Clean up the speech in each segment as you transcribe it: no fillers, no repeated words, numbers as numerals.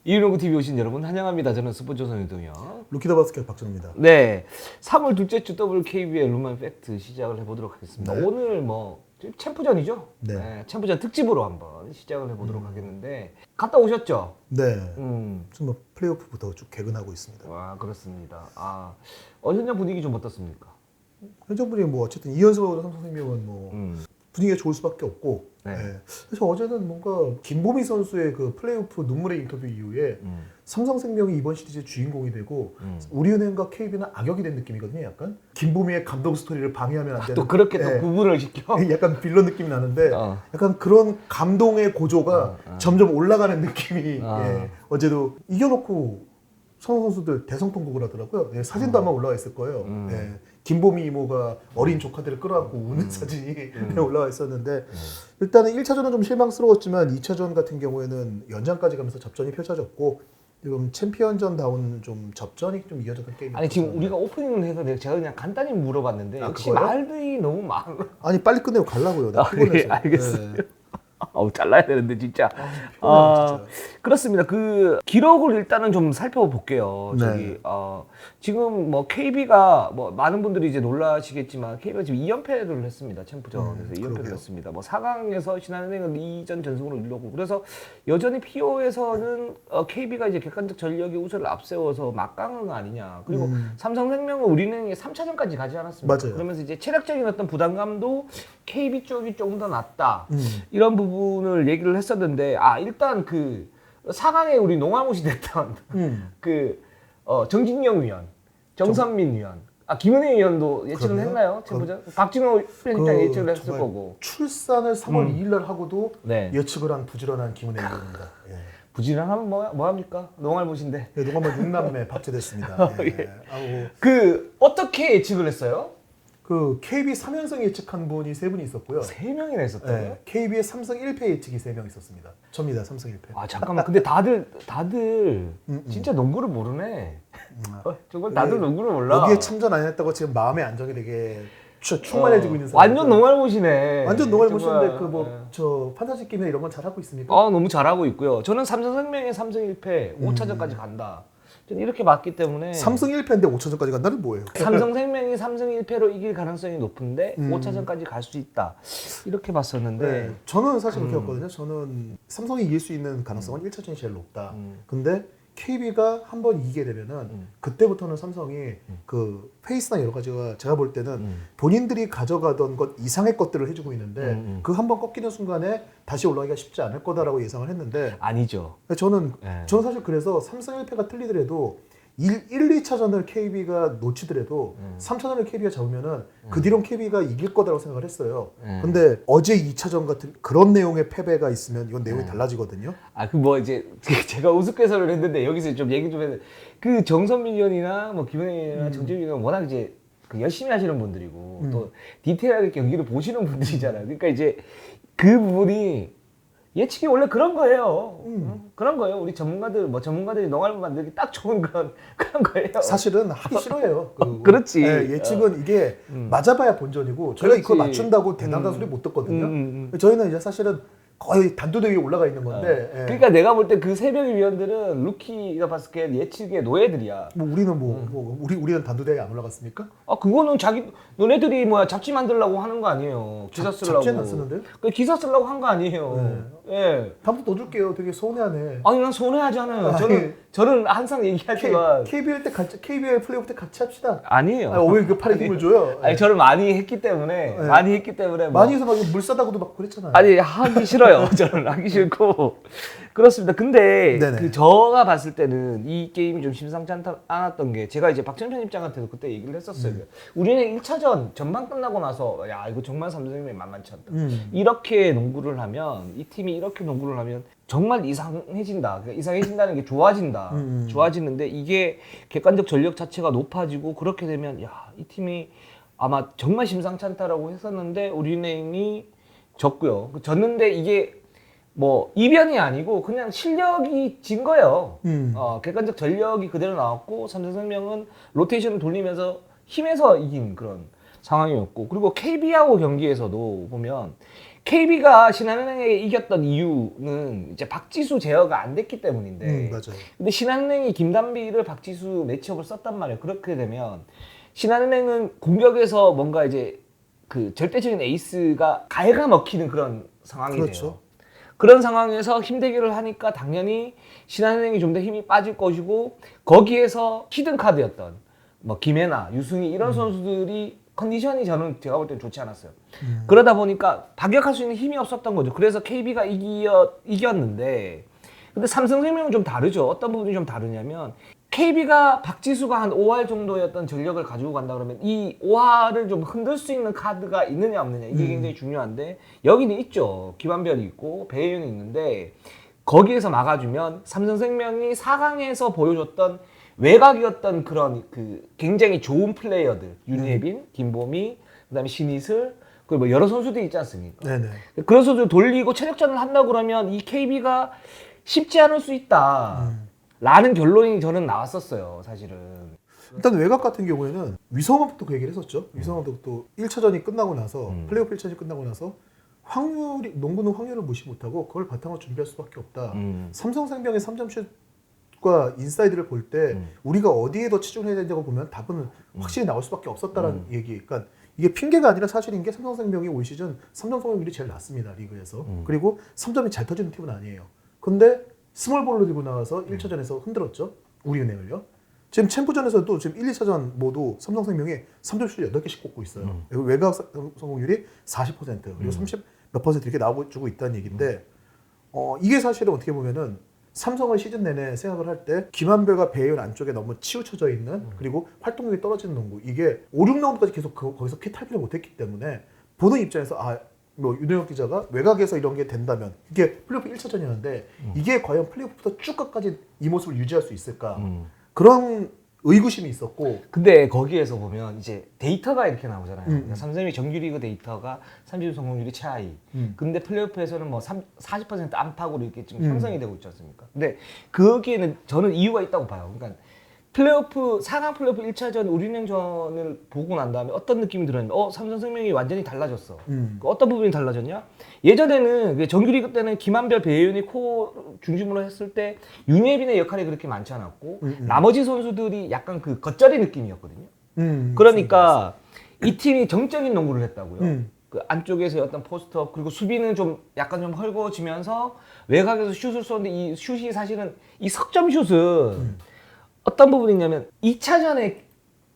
이윤호구 TV 오신 여러분 환영합니다. 저는 스포츠조선 유동혁. 루키더 바스켓 박준호입니다. 네, 3월 둘째 주 WKB의 룸앤 팩트 시작을 해보도록 하겠습니다. 네. 오늘 뭐 챔프전이죠? 네. 챔프전 특집으로 한번 시작을 해보도록 하겠는데 갔다 오셨죠? 네. 음, 지금 뭐 플레이오프부터 쭉 개근하고 있습니다. 와 그렇습니다. 현장 분위기 좀 어떻습니까? 현정분이 뭐 어쨌든 이연승하고 삼성생명은 뭐 분위기가 좋을 수밖에 없고. 네. 네. 그래서 어제는 뭔가 김보미 선수의 그 플레이오프 눈물의 인터뷰 이후에 삼성생명이 이번 시리즈의 주인공이 되고 우리은행과 KB는 악역이 된 느낌이거든요. 약간 김보미의 감동 스토리를 방해하면 안 되는. 또 그렇게 또 네. 구분을 시켜? 약간 빌런 느낌이 나는데 어. 약간 그런 감동의 고조가 점점 올라가는 느낌이 예. 어제도 이겨놓고 성우 선수들 대성통곡을 하더라고요. 예, 사진도 아마 올라와 있을 거예요. 예. 김보미 이모가 어린 조카들을 끌어안고 우는 사진이 올라와 있었는데 일단은 1차전은 좀 실망스러웠지만 2차전 같은 경우에는 연장까지 가면서 접전이 펼쳐졌고 지금 챔피언전다운 좀 접전이 좀 이어졌던 게임이 아니 지금 우리가 오프닝을 해서 제가 그냥 간단히 물어봤는데 역시 그거요? 말들이 너무 많아. 아니 빨리 끝내고 가려고요. 나 피곤해서. 예, 알겠어요. 예. 잘라야 되는데 진짜. 피곤해요, 진짜. 그렇습니다. 그 기록을 일단은 좀 살펴볼게요. 네. 저기 지금 뭐 KB가 뭐 많은 분들이 이제 놀라시겠지만 KB가 지금 2연패를 했습니다. 챔프전에서 2연패를 그러게요. 했습니다. 뭐 4강에서 신한은행은 2전 전승으로 이루고 그래서 여전히 PO에서는 KB가 이제 객관적 전력의 우세를 앞세워서 막강한 거 아니냐. 그리고 삼성생명은 우리은행이 3차전까지 가지 않았습니다. 맞아요. 그러면서 이제 체력적인 어떤 부담감도 KB 쪽이 조금 더 낫다. 이런 부분을 얘기를 했었는데 일단 그 4강에 우리 농아웃이 됐던 정진영 위원, 정선민 위원, 김은혜 위원도 예측을 그렇네요. 했나요? 챔프전? 박진호 편집장 예측을 했을 정말 거고. 출산을 3월 2일 날 하고도 네. 예측을 한 부지런한 김은혜 의원입니다. 예. 부진하면 뭐 합니까? 농알못인데. 예, 농아만 6남매 박제됐습니다. 예. 예. 아우, 그 어떻게 예측을 했어요? 그 KB 3연승 예측한 분이 3분이 있었고요. 3명이나 했었다고요? 예, KB의 3승 1패 예측이 3명 있었습니다. 접니다. 3승 1패. 잠깐만. 근데 다들 진짜 농구를 모르네. 정말 다들 농구를 몰라. 여기에 참전 안 했다고 지금 마음의 안정이 되게 충만해지고 있는 사람. 완전 농알못이네. 완전 농알못인데 정말. 그 뭐 저 판타지 게임이나 이런 건 잘하고 있습니까? 너무 잘하고 있고요. 저는 삼성생명의 3승 1패 5차전까지 간다. 저는 이렇게 봤기 때문에 3승 1패인데 5차전까지 간다는 뭐예요? 삼성생명이 3승 1패로 이길 가능성이 높은데 5차전까지 갈 수 있다. 이렇게 봤었는데 네, 저는 사실 그렇게 봤거든요. 저는 삼성이 이길 수 있는 가능성은 1차전이 제일 높다. 근데 KB가 한번 이기게 되면은 그때부터는 삼성이 그 페이스나 여러 가지가 제가 볼 때는 본인들이 가져가던 것 이상의 것들을 해주고 있는데 그 한 번 꺾이는 순간에 다시 올라가기가 쉽지 않을 거다라고 예상을 했는데 아니죠. 저는 네. 사실 그래서 삼성 1패가 틀리더라도 1, 2차전을 KB가 놓치더라도 3차전을 KB가 잡으면은 그 뒤론 KB가 이길 거다라고 생각을 했어요. 근데 어제 2차전 같은 그런 내용의 패배가 있으면 이건 내용이 달라지거든요. 그 뭐 이제 제가 우스갯소리를 했는데 여기서 좀 얘기 좀 해야 돼. 그 정선민 의원이나 뭐 김은혜 의원이나 정재윤 의원은 워낙 이제 그 열심히 하시는 분들이고 또 디테일하게 경기를 보시는 분들이잖아요. 그러니까 이제 그 부분이 예측이 원래 그런 거예요. 그런 거예요. 우리 전문가들이 농알못 만들기 딱 좋은 그런 거예요. 사실은 하기 싫어요. 그렇지. 네, 예측은 이게 맞아봐야 본전이고 저희가 이거 그렇지. 맞춘다고 대단한 소리 못 듣거든요. 저희는 이제 사실은 거의 단도대에 올라가 있는 건데. 예. 그러니까 내가 볼 때 그 세 명의 위원들은 루키가 바스켓 예측의 노예들이야. 뭐 우리는 우리는 단도대에 안 올라갔습니까? 그거는 너네들이 잡지 만들려고 하는 거 아니에요. 기사 쓰려고. 잡지는 안 쓰는데요? 그 기사 쓰려고 한 거 아니에요. 예. 다음부터 넣어줄게요. 되게 서운해하네. 아니 난 손해하잖아요. 아니, 저는 항상 얘기하지만 KBL 때 같이 KBL 플레이오프 때 같이 합시다. 아니에요. 왜 그 팔에 힘을 줘요? 아니 저를 많이 했기 때문에 많이 해서 막 물 싸다고도 막 그랬잖아요. 아니 하기 싫어요. 저는 하기 싫고 그렇습니다. 근데 네네. 그 제가 봤을 때는 이 게임이 좀 심상치 않았던 게 제가 이제 박찬현 편집장한테도 그때 얘기를 했었어요. 우리는 1차전 전반 끝나고 나서 야 이거 정말 삼성이 만만치 않다. 이렇게 농구를 하면 이 팀이 이렇게 농구를 하면 정말 이상해진다. 그러니까 이상해진다는 게 좋아진다. 좋아지는데 이게 객관적 전력 자체가 높아지고 그렇게 되면 야 이 팀이 아마 정말 심상치 않다라고 했었는데 우리은행이 졌고요. 졌는데 이게 뭐 이변이 아니고 그냥 실력이 진 거예요. 객관적 전력이 그대로 나왔고 삼성생명은 로테이션을 돌리면서 힘에서 이긴 그런 상황이었고 그리고 KB하고 경기에서도 보면 KB가 신한은행에 이겼던 이유는 이제 박지수 제어가 안 됐기 때문인데. 맞아요. 근데 신한은행이 김단비를 박지수 매치업을 썼단 말이에요. 그렇게 되면 신한은행은 공격에서 뭔가 이제 그 절대적인 에이스가 갈가 먹히는 그런 상황이 그렇죠. 돼요. 그런 상황에서 힘 대결을 하니까 당연히 신한은행이 좀 더 힘이 빠질 것이고 거기에서 히든 카드였던 뭐 김혜나, 유승희 이런 선수들이 컨디션이 저는 제가 볼 때는 좋지 않았어요. 그러다 보니까 반격할 수 있는 힘이 없었던 거죠. 그래서 KB가 이겼는데 근데 삼성생명은 좀 다르죠. 어떤 부분이 좀 다르냐면 KB가 박지수가 한 5할 정도였던 전력을 가지고 간다 그러면 이 5할을 좀 흔들 수 있는 카드가 있느냐 없느냐 이게 굉장히 중요한데 여기는 있죠. 김한별이 있고 배혜윤이 있는데 거기에서 막아주면 삼성생명이 4강에서 보여줬던 외곽이었던 그런 그 굉장히 좋은 플레이어들 윤예빈, 김보미, 그다음에 신이슬 그리고 뭐 여러 선수들이 있지 않습니까? 네네. 그런 선수들 돌리고 체력전을 한다고 그러면 이 KB가 쉽지 않을 수 있다. 라는 결론이 저는 나왔었어요, 사실은. 일단 외곽 같은 경우에는 위성업도 그 얘기를 했었죠. 위성업도 또 1차전이 끝나고 나서 플레이오프 1차전이 끝나고 나서 확률이 농구는 확률을 무시 못하고 그걸 바탕으로 준비할 수밖에 없다. 삼성생명의 3점슛과 인사이드를 볼 때 우리가 어디에 더 치중해야 된다고 보면 답은 확실히 나올 수밖에 없었다라는 얘기. 그러니까 이게 핑계가 아니라 사실인 게 삼성생명이 올 시즌 3점 성공률이 제일 낮습니다, 리그에서. 그리고 3점이 잘 터지는 팀은 아니에요. 근데 스몰볼로 들고 나와서 1차전에서 흔들었죠. 우리은행을요. 지금 챔프전에서도 지금 1, 2차전 모두 삼성생명이 3점 슛 8개씩 꽂고 있어요. 그리고 외곽 성공률이 40% 그리고 30 몇 퍼센트 이렇게 나와주고 있다는 얘기인데 이게 사실은 어떻게 보면은 삼성을 시즌 내내 생각을 할 때 김한별과 배혜윤 안쪽에 너무 치우쳐져 있는 그리고 활동력이 떨어지는 농구 이게 5, 6라운드까지 계속 거기서 탈피를 못했기 때문에 보는 입장에서 뭐 윤호영 기자가 외곽에서 이런 게 된다면 이게 플레이오프 1차전이었는데 이게 과연 플레이오프부터 쭉 끝까지 이 모습을 유지할 수 있을까 그런 의구심이 있었고 근데 거기에서 보면 이제 데이터가 이렇게 나오잖아요. 그러니까 삼성이 정규리그 데이터가 30점 성공률이 최하위. 근데 플레이오프에서는 뭐 40% 안팎으로 이렇게 지금 형성이 되고 있지 않습니까? 근데 거기에는 저는 이유가 있다고 봐요. 그러니까 플레이오프 4강 플레이오프 1차전 우리은행전을 보고 난 다음에 어떤 느낌이 들었는데 삼성생명이 완전히 달라졌어. 어떤 부분이 달라졌냐? 예전에는 정규리그 때는 김한별, 배혜윤이 코 중심으로 했을 때 윤예빈의 역할이 그렇게 많지 않았고 나머지 선수들이 약간 그 겉절이 느낌이었거든요. 그러니까 이 팀이 정적인 농구를 했다고요. 그 안쪽에서 어떤 포스트업 그리고 수비는 좀 약간 좀 헐거워지면서 외곽에서 슛을 쏘는데 이 슛이 사실은 이 석점 슛은 어떤 부분이 있냐면 2차전에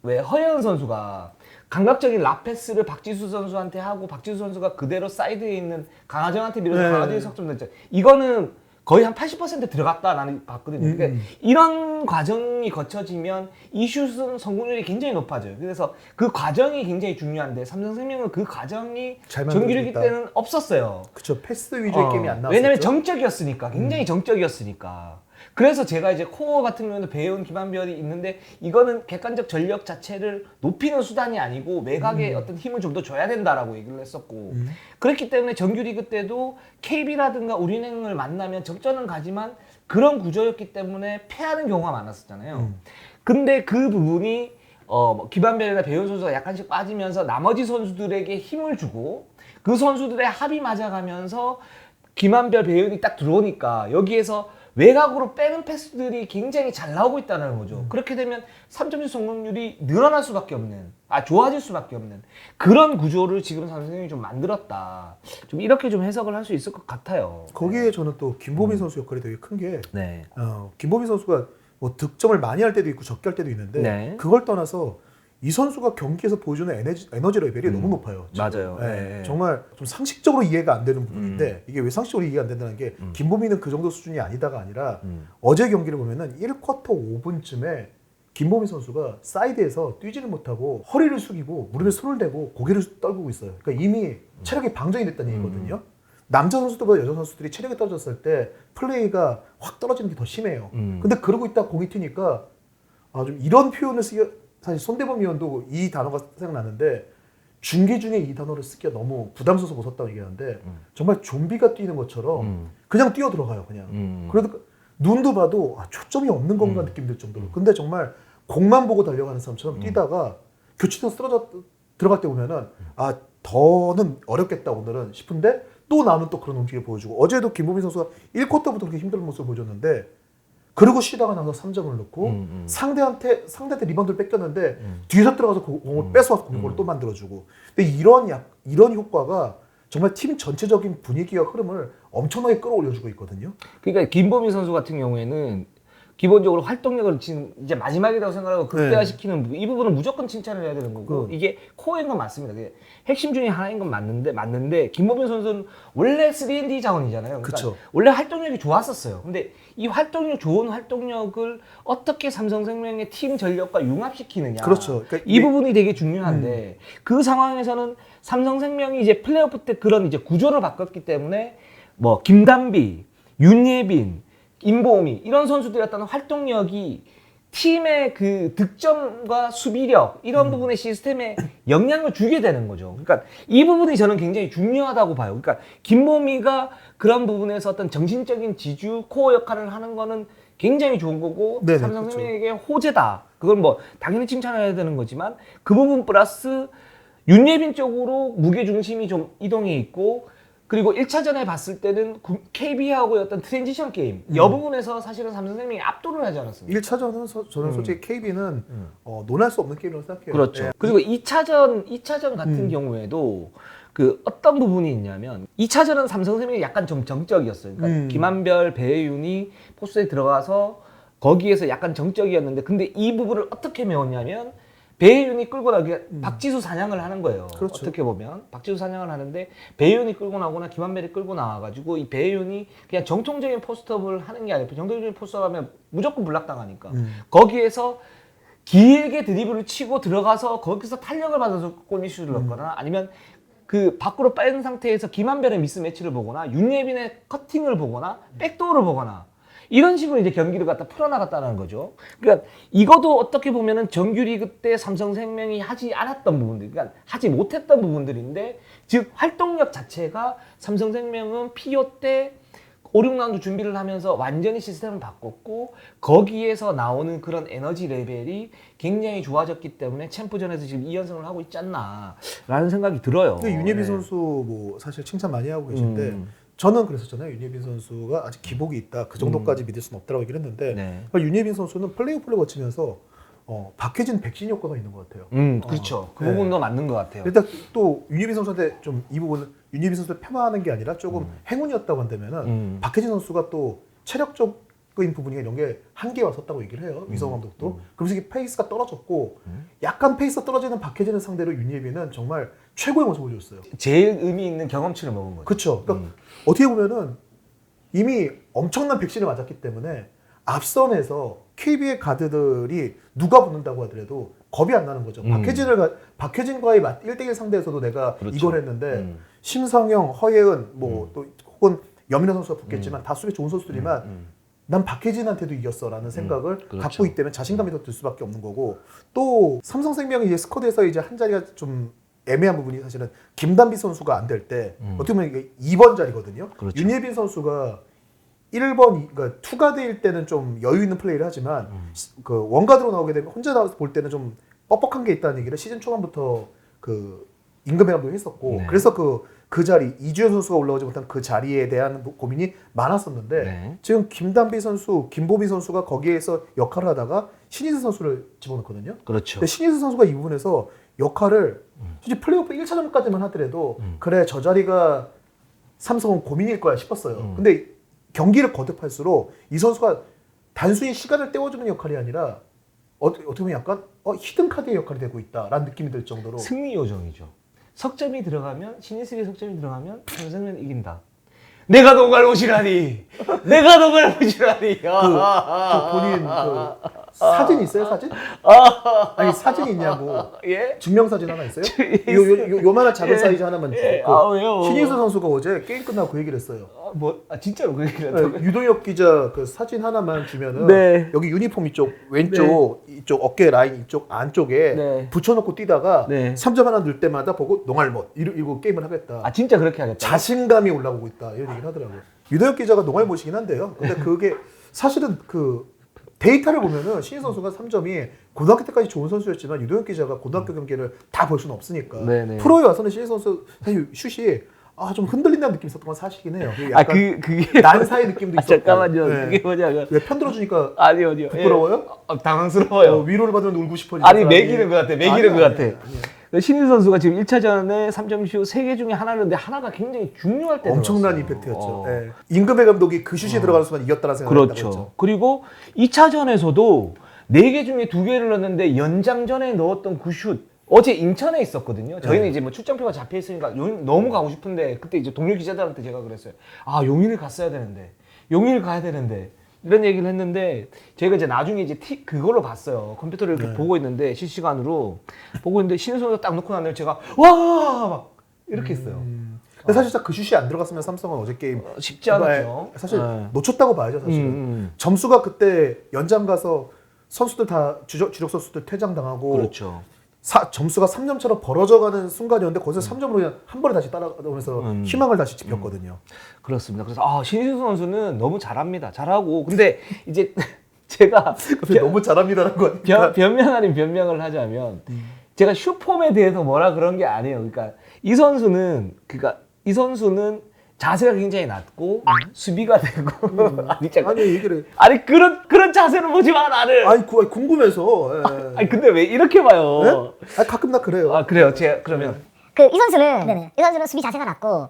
왜 허예은 선수가 감각적인 라패스를 박지수 선수한테 하고 박지수 선수가 그대로 사이드에 있는 강하정한테 밀어서 강하정이 석점 냈죠. 이거는 거의 한 80% 들어갔다 나는 봤거든요. 그러니까 이런 과정이 거쳐지면 이 슛은 성공률이 굉장히 높아져요. 그래서 그 과정이 굉장히 중요한데 삼성생명은 그 과정이 정규리그 때는 없었어요. 그렇죠. 패스 위주의 게임이 안 나왔었죠. 왜냐면 정적이었으니까. 굉장히 정적이었으니까. 그래서 제가 이제 코어 같은 경우는 배혜윤, 김한별이 있는데 이거는 객관적 전력 자체를 높이는 수단이 아니고 외곽에 어떤 힘을 좀 더 줘야 된다라고 얘기를 했었고 그렇기 때문에 정규리그 때도 KB라든가 우리은행을 만나면 적전은 가지만 그런 구조였기 때문에 패하는 경우가 많았었잖아요. 근데 그 부분이 뭐 김한별이나 배혜윤 선수가 약간씩 빠지면서 나머지 선수들에게 힘을 주고 그 선수들의 합이 맞아가면서 김한별, 배혜윤이 딱 들어오니까 여기에서 외곽으로 빼는 패스들이 굉장히 잘 나오고 있다는 거죠. 그렇게 되면 3점슛 성공률이 늘어날 수밖에 없는, 좋아질 수밖에 없는 그런 구조를 지금 삼성이 좀 만들었다. 좀 이렇게 좀 해석을 할 수 있을 것 같아요. 거기에 저는 또 김보민 선수 역할이 되게 큰 게 네. 김보민 선수가 뭐 득점을 많이 할 때도 있고 적게 할 때도 있는데 네. 그걸 떠나서 이 선수가 경기에서 보여주는 에너지 레벨이 너무 높아요. 지금. 맞아요. 네. 정말 좀 상식적으로 이해가 안 되는 부분인데 이게 왜 상식적으로 이해가 안 된다는 게 김보민은 그 정도 수준이 아니다가 아니라 어제 경기를 보면은 1쿼터 5분쯤에 김보민 선수가 사이드에서 뛰지를 못하고 허리를 숙이고 무릎에 손을 대고 고개를 떨구고 있어요. 그러니까 이미 체력이 방전이 됐다는 얘기거든요. 남자 선수들보다 여자 선수들이 체력이 떨어졌을 때 플레이가 확 떨어지는 게 더 심해요. 근데 그러고 있다 공이 튀니까 좀 이런 표현을 사실 손대범 위원도 이 단어가 생각나는데 중계 중에 이 단어를 쓰기가 너무 부담스러워서 못 썼다고 얘기하는데 정말 좀비가 뛰는 것처럼 그냥 뛰어 들어가요 그냥. 그래도 눈도 봐도 초점이 없는 건가 느낌 들 정도로. 근데 정말 공만 보고 달려가는 사람처럼 뛰다가 교체돼서 들어갈 때 보면은 더는 어렵겠다 오늘은 싶은데 또 나는 또 그런 움직임을 보여주고 어제도 김보민 선수가 1쿼터부터 그렇게 힘든 모습을 보여줬는데 그리고 쉬다가 나서 3점을 넣고 상대한테 리바운드를 뺏겼는데 뒤에서 들어가서 공을 뺏어와서 공격을 또 만들어주고 근데 이런 효과가 정말 팀 전체적인 분위기와 흐름을 엄청나게 끌어올려주고 있거든요. 그러니까 김보민 선수 같은 경우에는 기본적으로 활동력을 지금 이제 마지막이라고 생각하고 극대화시키는 부분, 이 부분은 무조건 칭찬을 해야 되는 거고 이게 코어인 건 맞습니다. 그게 핵심 중에 하나인 건 맞는데 김보민 선수는 원래 3&D 자원이잖아요. 그러니까 그쵸. 원래 활동력이 좋았었어요. 근데 이 좋은 활동력을 어떻게 삼성생명의 팀 전력과 융합시키느냐. 그렇죠. 그러니까 이 부분이 되게 중요한데 그 상황에서는 삼성생명이 이제 플레이오프 때 그런 이제 구조를 바꿨기 때문에 뭐 김단비, 윤예빈, 임보미 이런 선수들의 어떤 활동력이 팀의 그 득점과 수비력 이런 부분의 시스템에 영향을 주게 되는 거죠. 그러니까 이 부분이 저는 굉장히 중요하다고 봐요. 그러니까 김보미가 그런 부분에서 어떤 정신적인 지주, 코어 역할을 하는 거는 굉장히 좋은 거고 네네, 삼성생명에게 호재다. 그건 뭐 당연히 칭찬해야 되는 거지만 그 부분 플러스 윤예빈 쪽으로 무게 중심이 좀 이동해 있고 그리고 1차전에 봤을 때는 KB하고의 어떤 트랜지션 게임 이 부분에서 사실은 삼성생명이 압도를 하지 않았습니까? 1차전은 저는 솔직히 KB는 논할 수 없는 게임이라고 생각해요. 그렇죠. 예. 그리고 2차전 같은 경우에도 그 어떤 부분이 있냐면 2차전은 삼성생명이 약간 좀 정적이었어요. 그러니까 김한별, 배혜윤이 포스트에 들어가서 거기에서 약간 정적이었는데 근데 이 부분을 어떻게 메웠냐면 배혜윤이 끌고 나기 박지수 사냥을 하는 거예요. 그렇죠. 어떻게 보면 박지수 사냥을 하는데 배혜윤이 끌고 나거나 김한별이 끌고 나와가지고 이 배혜윤이 그냥 정통적인 포스트업을 하는 게 아니고 정통적인 포스트업하면 무조건 블락당하니까 거기에서 길게 드리블을 치고 들어가서 거기서 탄력을 받아서 골밑슛을 넣거나 아니면 그 밖으로 빠진 상태에서 김한별의 미스매치를 보거나 윤예빈의 커팅을 보거나 백도어를 보거나 이런 식으로 이제 경기를 갖다 풀어나갔다는 거죠. 그러니까 이것도 어떻게 보면은 정규리그 때 삼성생명이 하지 않았던 부분들, 그러니까 하지 못했던 부분들인데, 즉 활동력 자체가 삼성생명은 PO 때 5, 6라운드 준비를 하면서 완전히 시스템을 바꿨고 거기에서 나오는 그런 에너지 레벨이 굉장히 좋아졌기 때문에 챔프전에서 지금 2연승을 하고 있지 않나라는 생각이 들어요. 윤예빈 선수 뭐 사실 칭찬 많이 하고 계신데 저는 그랬었잖아요. 윤예빈 선수가 아직 기복이 있다. 그 정도까지 믿을 수는 없다고 얘기를 했는데 그러니까 윤예빈 선수는 플레이오프를 거치면서 박해진 백신 효과가 있는 것 같아요. 그렇죠. 그 부분도 맞는 것 같아요. 일단 또 윤예빈 선수한테 좀 이 부분은 윤예빈 선수를 폄하하는 게 아니라 조금 행운이었다고 한다면은 박해진 선수가 또 체력적인 부분이 이런 게 한계에 왔었다고 얘기를 해요. 위성 감독도. 그러면서 이게 페이스가 떨어졌고 약간 페이스가 떨어지는 박해진을 상대로 윤예빈은 정말 최고의 모습을 보여줬어요. 제일 의미 있는 경험치를 먹은 거죠. 그렇죠. 그러니까 어떻게 보면은 이미 엄청난 백신을 맞았기 때문에 앞선에서 KB의 가드들이 누가 붙는다고 하더라도 겁이 안 나는 거죠. 박혜진과의 1대1 상대에서도 내가 그렇죠. 이걸 했는데 심성영, 허예은 뭐 또 혹은 여민호 선수가 붙겠지만 다 수비 좋은 선수들이지만 난 박혜진한테도 이겼어라는 생각을 그렇죠. 갖고 있기 때문에 자신감이 더 들 수밖에 없는 거고 또 삼성생명이 이제 스쿼드에서 이제 한 자리가 좀 애매한 부분이 사실은 김단비 선수가 안 될 때 어떻게 보면 이게 2번 자리거든요. 그렇죠. 윤예빈 선수가 1번, 그러니까 투가드일 때는 좀 여유 있는 플레이를 하지만 그 원가드로 나오게 되면 혼자 나와서 볼 때는 좀 뻑뻑한 게 있다는 얘기를 시즌 초반부터 그 임금배 감독이 했었고 그래서 그 자리 이주현 선수가 올라오지 못한 그 자리에 대한 고민이 많았었는데 지금 김단비 선수, 김보미 선수가 거기에서 역할을 하다가 신희수 선수를 집어넣거든요. 그렇죠. 근데 신희수 선수가 이 부분에서 역할을 솔직히 플레이오프 1차전까지만 하더라도 그래 저 자리가 삼성은 고민일 거야 싶었어요. 근데 경기를 거듭할수록 이 선수가 단순히 시간을 때워주는 역할이 아니라 어떻게 보면 약간 히든 카드의 역할이 되고 있다라는 느낌이 들 정도로 승리 요정이죠. 석점이 들어가면 신인슬이 석점이 들어가면 삼성은 이긴다. 내가 너갈 옷이라니. 내가 너갈 옷이라니. 그 본인 그 사진 있어요 사진? 아니 사진이 있냐고. 예? 증명사진 하나 있어요? 요만한 작은 사이즈 하나만 주고. 왜요? 신희수 선수가 어제 게임 끝나고 그 얘기를 했어요. 진짜로 그 얘기를 했다고요? 유동혁 기자 그 사진 하나만 주면은 여기 유니폼 이쪽 왼쪽 이쪽 어깨 라인 이쪽 안쪽에 붙여놓고 뛰다가 3점 하나 넣을 때마다 보고 농알못 이러고 게임을 하겠다. 진짜 그렇게 하겠다. 자신감이 올라오고 있다 이런 얘기를 하더라고요. 유동혁 기자가 농알못이긴 한데요. 근데 그게 사실은 그 데이터를 보면은 신희 선수가 3점이 고등학교 때까지 좋은 선수였지만 유동혁 기자가 고등학교 경기를 다 볼 수는 없으니까 프로에 와서는 신희 선수 사실 슛이 좀 흔들린다는 느낌이 있었던 건 사실이긴 해요. 그게 아 약간 그게 난사의 느낌도 있었고. 잠깐만요. 네. 그게 뭐냐면 왜 편들어주니까 아니요. 부끄러워요? 당황스러워요. 위로를 받으면 울고 싶어지는 아니 사람이. 매기는 것 같아. 매기는 것 같아. 신인 선수가 지금 1차전에 3점슛 3개 중에 하나였는데 하나가 굉장히 중요할 때 엄청난 들어갔어요. 임팩트였죠. 예. 임금배 감독이 그 슛이 들어가는 순간 이겼다는 생각을 그렇죠. 했다고 그리고 2차전에서도 4개 중에 2개를 넣었는데 연장전에 넣었던 그 슛. 어제 인천에 있었거든요. 저희는 네. 이제 뭐 출전표가 잡혀 있으니까 용인 너무 가고 싶은데 그때 이제 동료 기자들한테 제가 그랬어요. 아 용인을 갔어야 되는데 용인을 가야 되는데 이런 얘기를 했는데 저희가 이제 나중에 이제 그걸로 봤어요. 컴퓨터를 이렇게 보고 있는데 실시간으로 보고 있는데 신인 선수가 딱 놓고 나면 제가 와 막 이렇게 했어요. 근데 사실 그 슛이 안 들어갔으면 삼성은 어제 게임 쉽지 않았죠. 사실 네. 놓쳤다고 봐야죠. 사실은 점수가 그때 연장 가서 선수들 다 주력 선수들 퇴장당하고 그렇죠. 점수가 3점처럼 벌어져가는 순간이었는데 거기서 3점으로 그냥 한 번에 다시 따라오면서 희망을 다시 지폈거든요. 그렇습니다. 그래서 신인수 선수는 너무 잘합니다. 잘하고 근데 이제 제가 너무 잘합니다라는 거 아닙니까? 변명 아닌 변명을 하자면 제가 슈폼에 대해서 뭐라 그런 게 아니에요. 그러니까 이 선수는 자세가 굉장히 낮고 수비가 되고 아니 얘기를 아니 그런 자세를 보지 마 나를. 아니 궁금해서. 예. 아니 근데 왜 이렇게 봐요? 네? 아니 가끔 나 그래요. 아 그래요. 제가 그러면 이 선수는 수비 자세가 낮고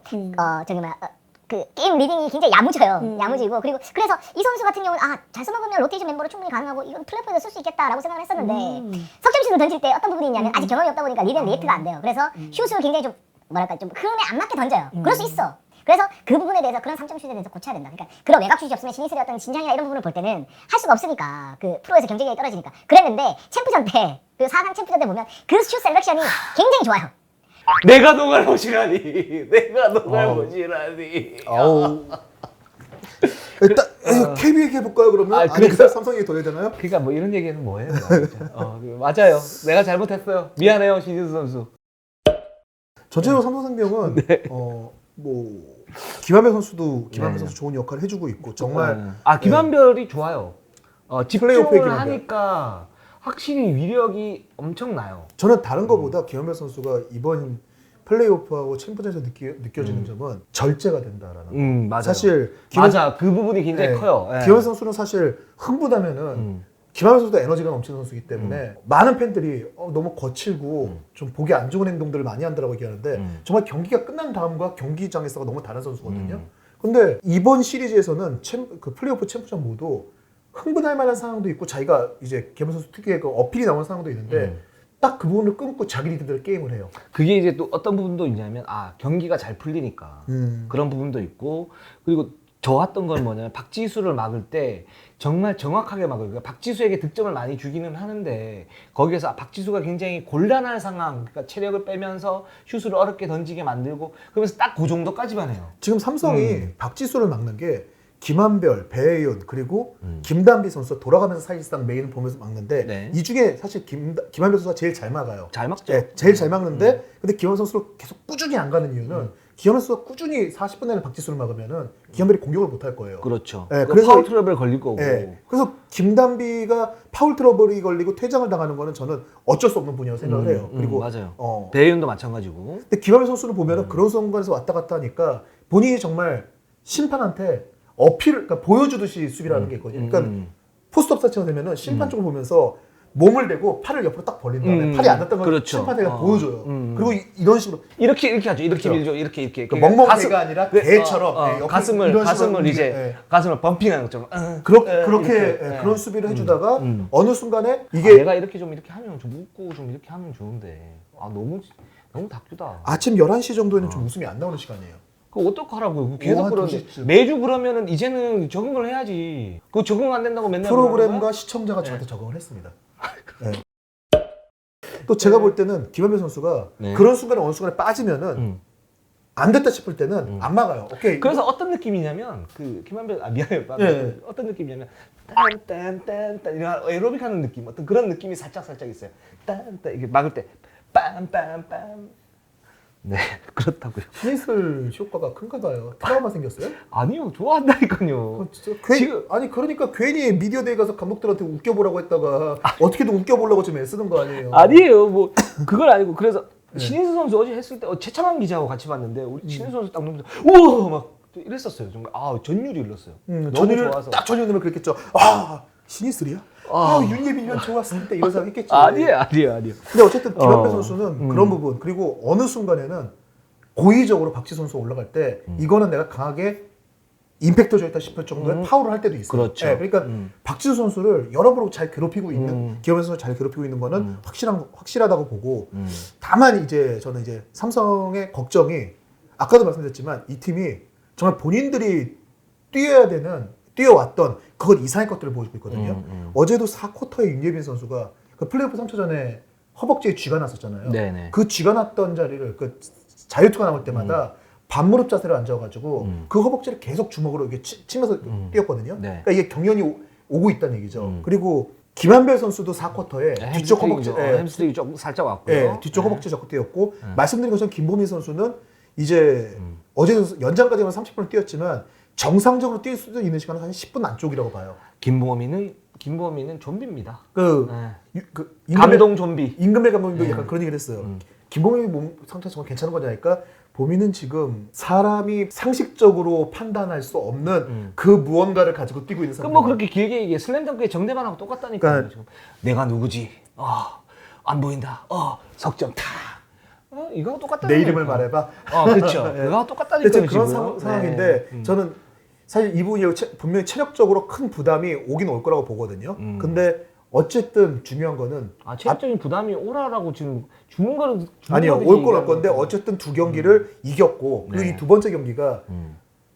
그 게임 리딩이 굉장히 야무져요. 야무지고 그래서 이 선수 같은 경우는 잘 써먹으면 로테이션 멤버로 충분히 가능하고 이건 플랫폼에서 쓸 수 있겠다라고 생각을 했었는데 석점슛을 던질 때 어떤 부분이 있냐면 아직 경험이 없다 보니까 리액트가 안 돼요. 그래서 슛을 굉장히 좀 흐름에 안 맞게 던져요. 그럴 수 있어. 그래서 그 부분에 대해서 그런 3점슛에 대해서 고쳐야 된다. 그러니까 그런 외곽슛이 없으면 신인슬의 어떤 진장이나 이런 부분을 볼 때는 할 수가 없으니까 그 프로에서 경쟁력이 떨어지니까 그랬는데 챔프전 때 그 4강 챔프전 때 보면 그 슛 셀렉션이 굉장히 좋아요. 내가 너걸 보시라니. 내가 너걸 보시라니. 아우. 일단 KB 얘기해 볼까요 그러면? 아니 그래서 삼성 얘기 더 해야 되나요? 그러니까 뭐 이런 얘기는 뭐예요? 맞아요. 내가 잘못했어요. 미안해요, 신진수 선수. 전체적으로 삼성생명은 김한별 선수도 선수 좋은 역할을 해주고 있고 정말 김한별이 좋아요. 플레이오프의 집중을 김한별. 하니까 확실히 위력이 엄청나요. 저는 다른 것보다 김한별 선수가 이번 플레이오프하고 챔프전에서 느껴지는 점은 절제가 된다라는 거. 맞아요. 사실 그 부분이 굉장히 커요. 김한별 선수는 사실 흥분하면은 김한별 선수도 에너지가 넘치는 선수이기 때문에 많은 팬들이 너무 거칠고 좀 보기 안 좋은 행동들을 많이 한다라고 얘기하는데 정말 경기가 끝난 다음과 경기장에서가 너무 다른 선수거든요. 근데 이번 시리즈에서는 그 플레이오프 챔프전 모두 흥분할 만한 상황도 있고 자기가 이제 김한별 선수 특유의 그 어필이 나오는 상황도 있는데 딱 그 부분을 끊고 자기 리드대로 게임을 해요. 그게 이제 또 어떤 부분도 있냐면 경기가 잘 풀리니까 그런 부분도 있고 그리고 좋았던 건 뭐냐면 박지수를 막을 때 정말 정확하게 막을 그러니까 박지수에게 득점을 많이 주기는 하는데 거기에서 박지수가 굉장히 곤란한 상황 그러니까 체력을 빼면서 슛을 어렵게 던지게 만들고 그러면서 딱 그 정도까지만 해요. 지금 삼성이 박지수를 막는 게 김한별, 배혜윤 그리고 김단비 선수 돌아가면서 사실상 메인을 보면서 막는데 이 중에 사실 김한별 선수가 제일 잘 막아요. 잘 막죠. 네, 제일 잘 막는데 근데 김한별 선수를 계속 꾸준히 안 가는 이유는 김한별 선수가 꾸준히 40분 내내 박지수를 막으면은 김한별이 공격을 못 할 거예요. 그렇죠. 네, 그래서 파울 트러블 걸릴 거고. 네, 그래서 김단비가 파울 트러블이 걸리고 퇴장을 당하는 거는 저는 어쩔 수 없는 분이라고 생각을 해요. 그리고 맞아요. 배윤도 마찬가지고. 근데 김한별 선수를 보면은 그런 순간에서 왔다 갔다 하니까 본인이 정말 심판한테 그러니까 보여주듯이 수비를 하는 게 있거든요. 그러니까 포스트업 사치가 되면은 심판 쪽을 보면서 몸을 대고 팔을 옆으로 딱 벌린 다음에 팔이 안 닿던 걸 그렇죠. 심판에게 보여줘요. 그리고 이런 식으로 이렇게 하죠. 이렇게 그렇죠. 밀죠. 이렇게. 멍멍대가 아니라 개처럼 가슴을 이제 가슴을 범핑하는 것처럼. 그렇게 그런 수비를 해주다가 어느 순간에 이게 내가 이렇게 하면 좀 웃고 좀 이렇게 하면 좋은데 너무 다큐다. 아침 11시 정도에는 좀 웃음이 안 나오는 시간이에요. 그거 어떡하라고요? 계속 그러는데 매주 그러면은 이제는 적응을 해야지. 그거 적응 안 된다고 맨날 프로그램과 시청자가 저한테 적응을 했습니다. 네. 또 제가 볼 때는 김한별 선수가 그런 순간에 어느 순간에 빠지면은 안 됐다 싶을 때는 안 막아요. 오케이. 그래서 어떤 느낌이냐면 그 김한별 미안해요. 어떤 느낌이냐면 딴딴딴딴 이런 에로빅 하는 느낌 어떤 그런 느낌이 살짝 있어요. 딴딴 이게 막을 때 빰빰빰 네 그렇다고요. 신이슬 효과가 큰가 봐요. 트라우마 생겼어요? 아니요 좋아한다니까요. 진짜 아니 그러니까 괜히 미디어데이 가서 감독들한테 웃겨보라고 했다가 어떻게든 웃겨보려고 좀 애쓰는 거 아니에요? 아니에요 뭐 그건 아니고 그래서 신인수 선수 어제 했을 때 최창환 기자하고 같이 봤는데 우리 신인수 선수 딱 보면서 우와 막 이랬었어요. 정말 전율이 일렀어요. 너무 전율을 좋아서. 딱 전율 넣으면 그랬겠죠. 신인슬이야? 윤예빈이면 좋았을 때 이런 생각 했겠죠. 아니에요. 근데 어쨌든 김한배 선수는 그런 부분, 그리고 어느 순간에는 고의적으로 박지 선수 올라갈 때 이거는 내가 강하게 임팩트 줘야겠다 싶을 정도의 파울을 할 때도 있어요. 그렇죠. 네, 그러니까 박지수 선수를 여러모로 잘 괴롭히고 있는 기업에서 잘 괴롭히고 있는 거는 확실하다고 보고 다만 이제 저는 이제 삼성의 걱정이 아까도 말씀드렸지만 이 팀이 정말 본인들이 뛰어왔던 그것 이상의 것들을 보여주고 있거든요. 어제도 4쿼터에 윤예빈 선수가 그 플레이오프 3차전에 허벅지에 쥐가 났었잖아요. 네네. 그 쥐가 났던 자리를 그 자유투가 나올 때마다 반무릎 자세로 앉아가지고 그 허벅지를 계속 주먹으로 이렇게 치면서 뛰었거든요. 네. 그러니까 이게 경련이 오고 있다는 얘기죠. 그리고 김한별 선수도 4쿼터에 뒤쪽 허벅지, 햄스트링이 좀 살짝 왔고요. 뒤쪽 허벅지 잡고 뛰었고 말씀드린 것처럼 김보민 선수는 이제 어제도 연장까지만 30분을 뛰었지만 정상적으로 뛸 수 있는 시간은 한 10분 안쪽이라고 봐요. 김보민은 좀비입니다. 감동 좀비. 임금의 감독님도 약간 그런 얘기를 했어요. 김보민이 몸 상태 정말 괜찮은 거냐니까 보민은 지금 사람이 상식적으로 판단할 수 없는 그 무언가를 가지고 뛰고 있는 사람. 뭐 그렇게 길게 얘기해. 슬램덩크의 정대만하고 똑같다니까요. 그러니까, 지금. 내가 누구지? 안 보인다. 석점 타. 이거하고 똑같다니까. 내 이름을 말해봐. 그렇죠. 이거하고 똑같다니까요. 그런 지금. 상황인데 저는 사실 이 부분이 분명히 체력적으로 큰 부담이 오긴 올 거라고 보거든요. 근데 어쨌든 중요한 거는 체력적인 부담이 오라라고 지금 주는 거는 아니요, 올 건 올 건데 어쨌든 두 경기를 이겼고 그리고 이 두 번째 경기가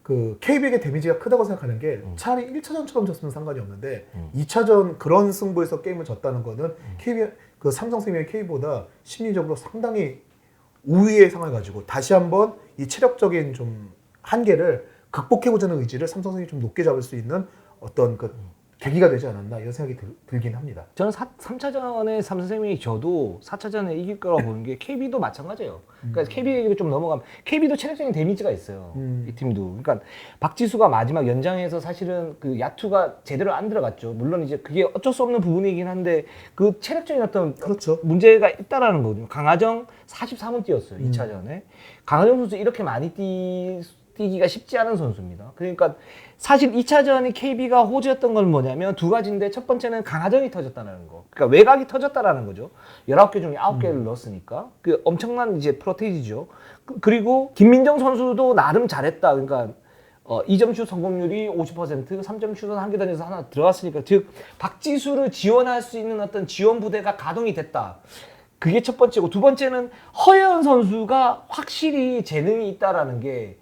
그 KB에게 데미지가 크다고 생각하는 게 차라리 1차전처럼 졌으면 상관이 없는데 2차전 그런 승부에서 게임을 졌다는 거는 KB 그 삼성생명의 K보다 심리적으로 상당히 우위의 상황을 가지고 다시 한번 이 체력적인 좀 한계를 극복해보자는 의지를 삼성생명이 좀 높게 잡을 수 있는 어떤 그 계기가 되지 않았나 이런 생각이 들긴 합니다. 저는 3차전에 삼성생명이 져도 4차전에 이길 거라고 보는 게 KB도 마찬가지예요. 그러니까 KB 얘기로 좀 넘어가면 KB도 체력적인 데미지가 있어요. 이 팀도. 그러니까 박지수가 마지막 연장에서 사실은 그 야투가 제대로 안 들어갔죠. 물론 이제 그게 어쩔 수 없는 부분이긴 한데 그 체력적인 어떤 그렇죠. 문제가 있다라는 거거든요. 강하정 44분 뛰었어요. 2차전에. 강하정 선수 이렇게 많이 뛰기가 쉽지 않은 선수입니다. 그러니까 사실 2차전이 KB가 호재였던 건 뭐냐면 두 가지인데 첫 번째는 강하정이 터졌다는 거. 그러니까 외곽이 터졌다라는 거죠. 19개 중에 9개를 넣었으니까. 그 엄청난 이제 프로테이지죠. 그리고 김민정 선수도 나름 잘했다. 그러니까 2점 슛 성공률이 50%, 3점 슛은 한 개 던져서 하나 들어갔으니까 즉 박지수를 지원할 수 있는 어떤 지원 부대가 가동이 됐다. 그게 첫 번째고 두 번째는 허예은 선수가 확실히 재능이 있다라는 게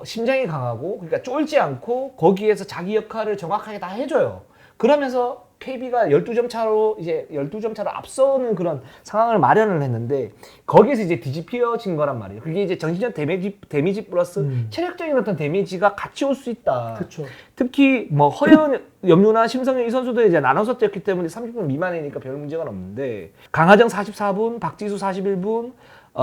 심장이 강하고 그러니까 쫄지 않고 거기에서 자기 역할을 정확하게 다 해줘요. 그러면서 KB가 12점 차로 이제 12점 차로 앞서는 그런 상황을 마련을 했는데 거기에서 이제 뒤집혀진 거란 말이에요. 그게 이제 정신적 데미지 플러스 체력적인 어떤 데미지가 같이 올 수 있다. 그렇죠. 특히 뭐 허연, 염유나 심성현 이 선수도 이제 나눠서 뛰었기 때문에 30분 미만이니까 별 문제가 없는데 강하정 44분, 박지수 41분,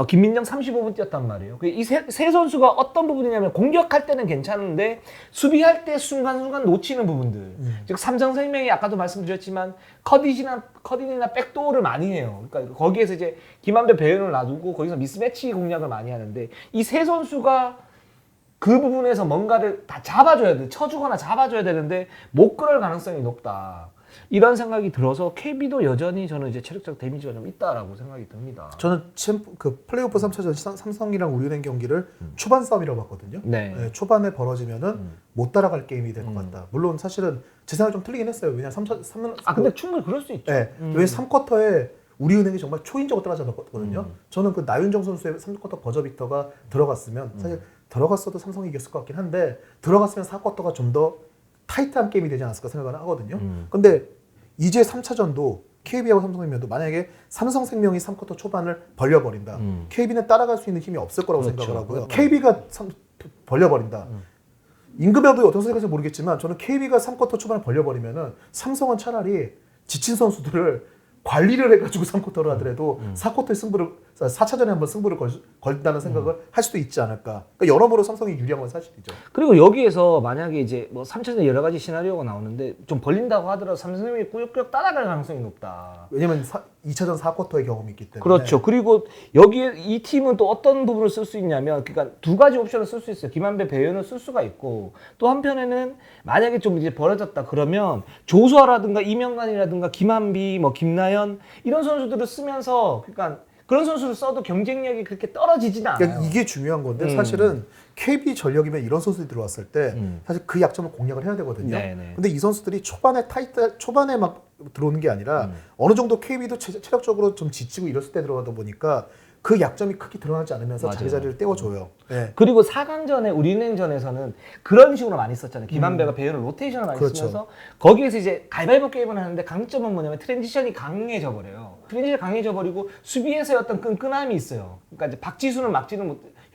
김민정 35분 뛰었단 말이에요. 이 세 선수가 어떤 부분이냐면 공격할 때는 괜찮은데 수비할 때 순간순간 놓치는 부분들. 즉 삼성생명이 아까도 말씀드렸지만 커딘이나 백도어를 많이 해요. 그러니까 거기에서 이제 김한배 배현을 놔두고 거기서 미스매치 공략을 많이 하는데 이 세 선수가 그 부분에서 뭔가를 다 잡아줘야 돼. 쳐주거나 잡아줘야 되는데 못 그럴 가능성이 높다. 이런 생각이 들어서 KB도 여전히 저는 이제 체력적 데미지가 좀 있다라고 생각이 듭니다. 저는 그 플레이오프 3차전 삼성이랑 우리은행 경기를 초반 싸움이라고 봤거든요. 네. 초반에 벌어지면은 못 따라갈 게임이 될 것 같다. 물론 사실은 제 생각이 좀 틀리긴 했어요. 왜냐면 근데 충분히 그럴 수 있죠. 네. 왜 3쿼터에 우리은행이 정말 초인적으로 따라잡았거든요. 저는 그 나윤정 선수의 3쿼터 버저비터가 들어갔으면 사실 들어갔어도 삼성이 이겼을 것 같긴 한데 들어갔으면 4쿼터가 좀 더 타이트한 게임이 되지 않았을까 생각을 하거든요. 근데 이제 3차전도 KB하고 삼성생명도 만약에 삼성생명이 3쿼터 초반을 벌려버린다. KB는 따라갈 수 있는 힘이 없을 거라고 그렇죠. 생각을 하고요. KB가 벌려버린다. 임금에도 어떤 생각인지 모르겠지만 저는 KB가 3쿼터 초반을 벌려버리면은 삼성은 차라리 지친 선수들을 관리를 해가지고 3쿼터를 하더라도 4쿼터의 승부를 4차전에 한번 승부를 걸다는 생각을 할 수도 있지 않을까. 그러니까 여러모로 삼성이 유리한 건 사실이죠. 그리고 여기에서 만약에 이제 뭐 3차전 여러 가지 시나리오가 나오는데 좀 벌린다고 하더라도 삼성이 꾸역꾸역 따라갈 가능성이 높다. 왜냐면 2차전 4쿼터의 경험이 있기 때문에. 그렇죠. 그리고 여기에 이 팀은 또 어떤 부분을 쓸 수 있냐면, 그러니까 두 가지 옵션을 쓸 수 있어요. 김한배, 배현을 쓸 수가 있고, 또 한편에는 만약에 좀 이제 벌어졌다 그러면 조수아라든가 이명관이라든가 김한비, 뭐 김나연 이런 선수들을 쓰면서, 그러니까 그런 선수를 써도 경쟁력이 그렇게 떨어지지는 않아요. 그러니까 이게 중요한 건데 사실은 KB 전력이면 이런 선수들이 들어왔을 때 사실 그 약점을 공략을 해야 되거든요. 네네. 근데 이 선수들이 초반에 막 들어오는 게 아니라 어느 정도 KB도 체력적으로 좀 지치고 이랬을 때 들어가다 보니까 그 약점이 크게 드러나지 않으면서 맞아요. 자기 자리를 떼어줘요. 네. 그리고 4강전에 우리은행전에서는 그런 식으로 많이 썼잖아요. 김한배가 배현을 로테이션을 많이 그렇죠. 쓰면서 거기에서 이제 가위바위보 게임을 하는데 강점은 뭐냐면 트랜지션이 강해져 버려요. 트랜지션이 강해져 버리고 수비에서의 어떤 끈끈함이 있어요. 그러니까 이제 박지수는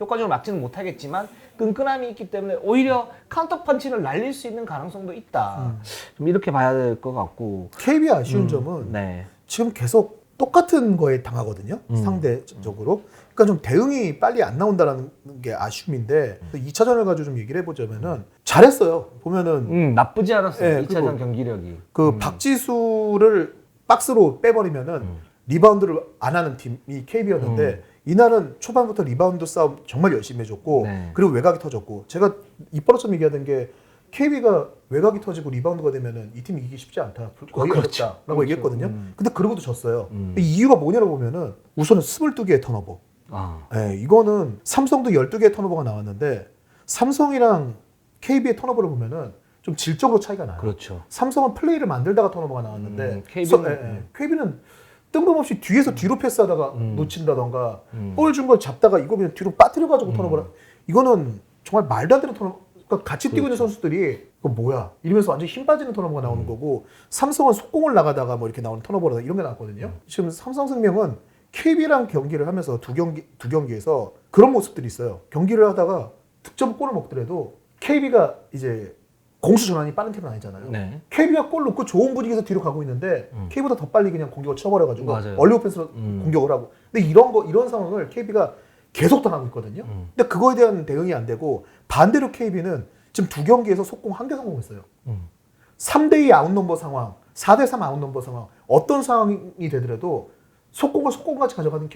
효과적으로 막지는 못하겠지만 끈끈함이 있기 때문에 오히려 카운터 펀치를 날릴 수 있는 가능성도 있다. 좀 이렇게 봐야 될 것 같고. KB 아쉬운 점은 네. 지금 계속 똑같은 거에 당하거든요. 상대적으로. 그러니까 좀 대응이 빨리 안 나온다는 게 아쉬움인데 2차전을 가지고 좀 얘기를 해보자면은 잘했어요. 보면은 나쁘지 않았어요. 네, 2차전 그리고 경기력이. 그 박지수를 박스로 빼버리면은 리바운드를 안 하는 팀이 KB였는데 이날은 초반부터 리바운드 싸움 정말 열심히 해줬고 네. 그리고 외곽이 터졌고 제가 입버릇처럼 얘기하던 게 KB가 외곽이 터지고 리바운드가 되면은 이 팀 이기기 쉽지 않다. 거의 그렇죠. 어렵다라고 그렇죠. 얘기했거든요. 근데 그러고도 졌어요. 이 이유가 뭐냐고 보면은 우선은 22개의 턴오버. 아. 네, 이거는 삼성도 12개의 턴오버가 나왔는데 삼성이랑 KB의 턴오버를 보면은 좀 질적으로 차이가 나요. 그렇죠. 삼성은 플레이를 만들다가 턴오버가 나왔는데 KB는 뜬금없이 뒤에서 뒤로 패스하다가 놓친다던가 볼 준 걸 잡다가 이거 그냥 뒤로 빠뜨려가지고 턴오버를 이거는 정말 말도 안 되는 턴오버. 그러니까 같이 뛰고 있는 선수들이 이거 뭐야 이러면서 완전 힘 빠지는 턴오버가 나오는 거고 삼성은 속공을 나가다가 뭐 이렇게 나오는 턴오버라 이런 게 나왔거든요. 지금 삼성생명은 KB랑 경기를 하면서 두 경기에서 그런 모습들이 있어요. 경기를 하다가 득점골을 먹더라도 KB가 이제 공수 전환이 빠른 팀은 아니잖아요. 네. KB가 골 넣고 좋은 분위기에서 뒤로 가고 있는데 KB보다 더 빨리 그냥 공격을 쳐버려가지고 맞아요. 얼리 오펜스로 공격을 하고. 근데 이런 상황을 KB가 계속 당하고 있거든요. 근데 그거에 대한 대응이 안 되고 반대로 KB는 지금 두 경기에서 속공 1개 성공했어요. 3대2 아웃넘버 상황, 4대3 아웃넘버 상황 어떤 상황이 되더라도 속공을 속공같이 가져가는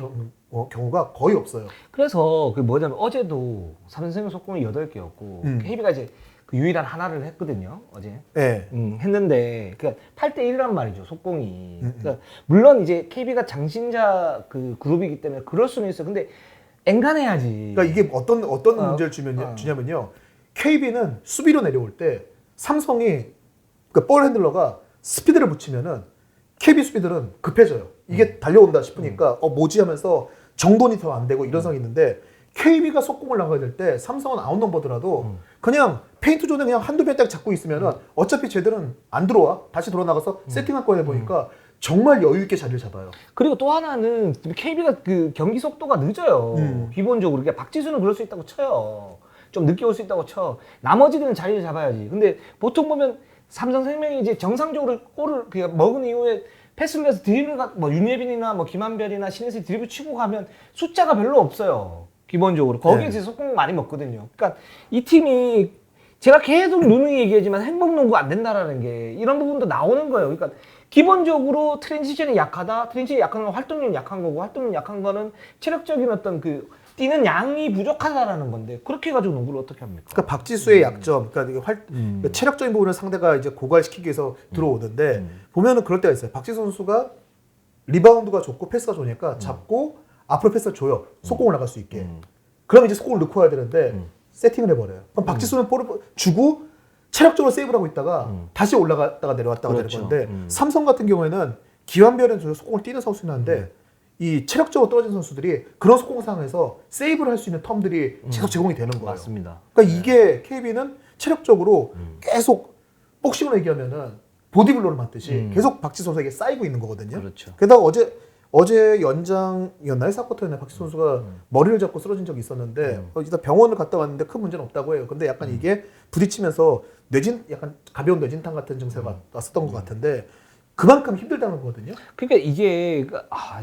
경우가 거의 없어요. 그래서 그 뭐냐면 어제도 삼성생명 속공이 8개였고 KB가 이제 그 유일한 하나를 했거든요. 어제. 네. 했는데 그러니까 8대1이란 말이죠. 속공이. 그러니까 물론 이제 KB가 장신자 그 그룹이기 때문에 그럴 수는 있어요. 근데 앵간해야지. 그러니까 이게 어떤 문제를 주냐면요. KB는 수비로 내려올 때 삼성이 그 볼 핸들러가 스피드를 붙이면은 KB 수비들은 급해져요. 이게 달려온다 싶으니까 뭐지 하면서 정돈이 더 안 되고 이런 상황이 있는데 KB가 속공을 나가야 될 때 삼성은 아웃넘버더라도 그냥 페인트 존에 그냥 한두 명 딱 잡고 있으면은 어차피 쟤들은 안 들어와. 다시 돌아 나가서 세팅할 거야 보니까 정말 여유 있게 자리를 잡아요. 그리고 또 하나는 KB가 그 경기 속도가 늦어요. 기본적으로. 그러니까 박지수는 그럴 수 있다고 쳐요. 좀 늦게 올 수 있다고 쳐. 나머지들은 자리를 잡아야지. 근데 보통 보면 삼성생명이 이제 정상적으로 골을 그냥 먹은 이후에 패스를 해서 드리블, 뭐 윤예빈이나 뭐 김한별이나 신혜슬 드리블 치고 가면 숫자가 별로 없어요. 기본적으로. 거기에 이제 속공 많이 먹거든요. 그러니까 이 팀이 제가 계속 누누이 얘기하지만 행복농구 안 된다라는 게 이런 부분도 나오는 거예요. 그러니까 기본적으로 트랜지션이 약하다. 트랜지션이 약한 건 활동력이 약한 거고 활동력이 약한 거는 체력적인 어떤 그 뛰는 양이 부족하다라는 건데 그렇게 해가지고 농구를 어떻게 합니까? 그러니까 박지수의 약점, 그러니까 그러니까 체력적인 부분을 상대가 이제 고갈시키기 위해서 들어오는데 보면은 그럴 때가 있어요. 박지수 선수가 리바운드가 좋고 패스가 좋으니까 잡고 앞으로 패스를 줘요. 속공을 나갈 수 있게. 그럼 이제 속공을 넣고 와야 되는데 세팅을 해버려요. 그럼 박지수는 볼을 주고 체력적으로 세이브를 하고 있다가 다시 올라갔다가 내려왔다가 그렇죠. 되는 건데 삼성 같은 경우에는 기완별은 저 속공을 뛰는 선수긴 한데 이 체력적으로 떨어진 선수들이 그런 속공 상황에서 세이브를 할 수 있는 텀들이 계속 제공이 되는 거예요. 맞습니다. 그러니까 이게 KB는 체력적으로 계속 복싱으로 얘기하면은 보디빌더를 맞듯이 계속 박지수 선수에게 쌓이고 있는 거거든요. 그렇죠. 게다가 어제 연장이었나요? 4쿼터에 박지수 선수가 머리를 잡고 쓰러진 적이 있었는데 일단 병원을 갔다 왔는데 큰 문제는 없다고 해요. 근데 약간 이게 부딪히면서 약간 가벼운 뇌진탕 같은 증세가 왔었던 것 같은데 그만큼 힘들다는 거거든요. 그러니까 이게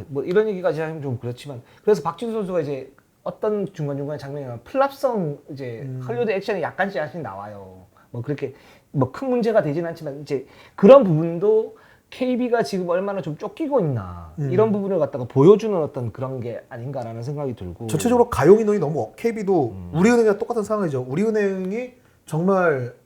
뭐 이런 얘기까지 하면 좀 그렇지만 그래서 박진수 선수가 이제 어떤 중간중간 장면이 나면 플랍성 이제 헐리우드 액션이 약간씩 나와요. 뭐 그렇게 뭐 큰 문제가 되진 않지만 이제 그런 부분도 KB가 지금 얼마나 좀 쫓기고 있나 이런 부분을 갖다가 보여주는 어떤 그런 게 아닌가라는 생각이 들고 전체적으로 가용 인원이 너무 KB도 우리은행이랑 똑같은 상황이죠. 우리은행이 정말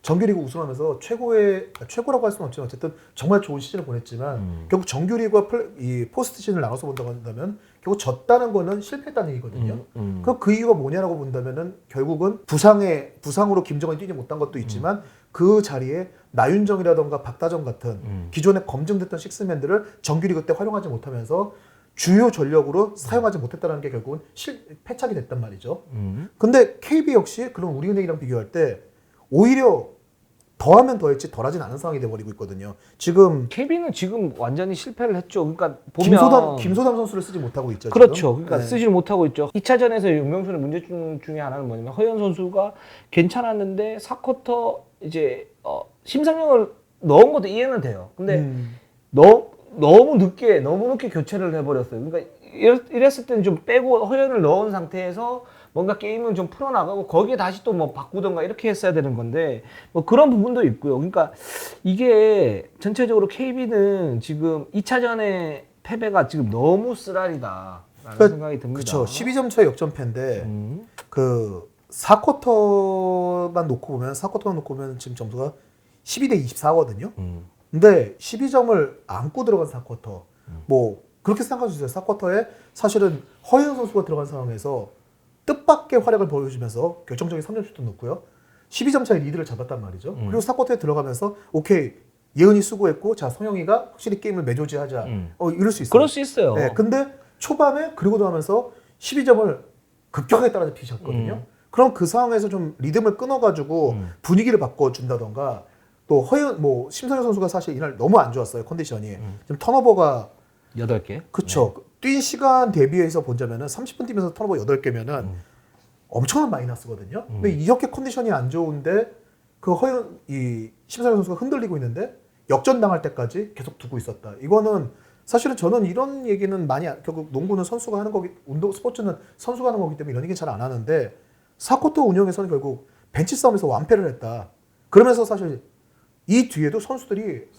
정규리그 우승하면서 최고라고 할 수는 없지만 어쨌든 정말 좋은 시즌을 보냈지만 결국 정규리그와 이 포스트 시즌을 나눠서 본다고 한다면 결국 졌다는 거는 실패했다는 얘기거든요. 그럼 그 이유가 뭐냐라고 본다면은 결국은 부상으로 김정은이 뛰지 못한 것도 있지만 그 자리에 나윤정이라던가 박다정 같은 기존에 검증됐던 식스맨들을 정규리그 때 활용하지 못하면서 주요 전력으로 사용하지 못했다는 게 결국은 패착이 됐단 말이죠. 근데 KB 역시 그런 우리은행이랑 비교할 때 오히려 더하면 더했지 덜하진 않은 상황이 돼버리고 있거든요. 지금 KB는 지금 완전히 실패를 했죠. 그러니까 보면 김소담 선수를 쓰지 못하고 있죠. 그렇죠. 지금. 그러니까 네. 쓰지 못하고 있죠. 2차전에서 윤명순의 문제점 중에 하나는 뭐냐면 허연 선수가 괜찮았는데 4쿼터 이제 심상영을 넣은 것도 이해는 돼요. 근데 너무 늦게 교체를 해버렸어요. 그러니까 이랬을 때는 좀 빼고 허연을 넣은 상태에서 뭔가 게임을 좀 풀어나가고 거기에 다시 또 뭐 바꾸던가 이렇게 했어야 되는 건데 뭐 그런 부분도 있고요. 그러니까 이게 전체적으로 KB는 지금 2차전의 패배가 지금 너무 쓰라리다라는 생각이 듭니다. 그렇죠. 12점 차의 역전패인데 그 4쿼터만 놓고 보면 지금 점수가 12대 24거든요. 근데 12점을 안고 들어간 4쿼터. 뭐 그렇게 생각해 주세요. 4쿼터에 사실은 허연 선수가 들어간 상황에서 뜻밖의 활약을 보여주면서 결정적인 3점 슛도 넣고요. 12점 차의 리드를 잡았단 말이죠. 그리고 4쿼터에 들어가면서 오케이 예은이 수고했고 자 성영이가 확실히 게임을 매조지하자. 이럴 수 있어요. 그럴 수 있어요. 네, 근데 초반에 그러고도 하면서 12점을 급격하게 따라서 피셨거든요. 그럼 그 상황에서 좀 리듬을 끊어가지고 분위기를 바꿔준다던가 또 심성현 선수가 사실 이날 너무 안 좋았어요. 컨디션이. 좀 턴오버가 8개. 그쵸. 네. 뛴 시간 대비해서 본다면은 30분 뛰면서 턴오버 8개면은 엄청난 마이너스거든요. 근데 이렇게 컨디션이 안 좋은데 이 심상현 선수가 흔들리고 있는데 역전당할 때까지 계속 두고 있었다. 이거는 사실은 저는 이런 얘기는 결국 농구는 선수가 하는 거기, 스포츠는 선수가 하는 거기 때문에 이런 얘기 잘 안 하는데 4쿼터 운영에서는 결국 벤치 싸움에서 완패를 했다. 그러면서 사실 이 뒤에도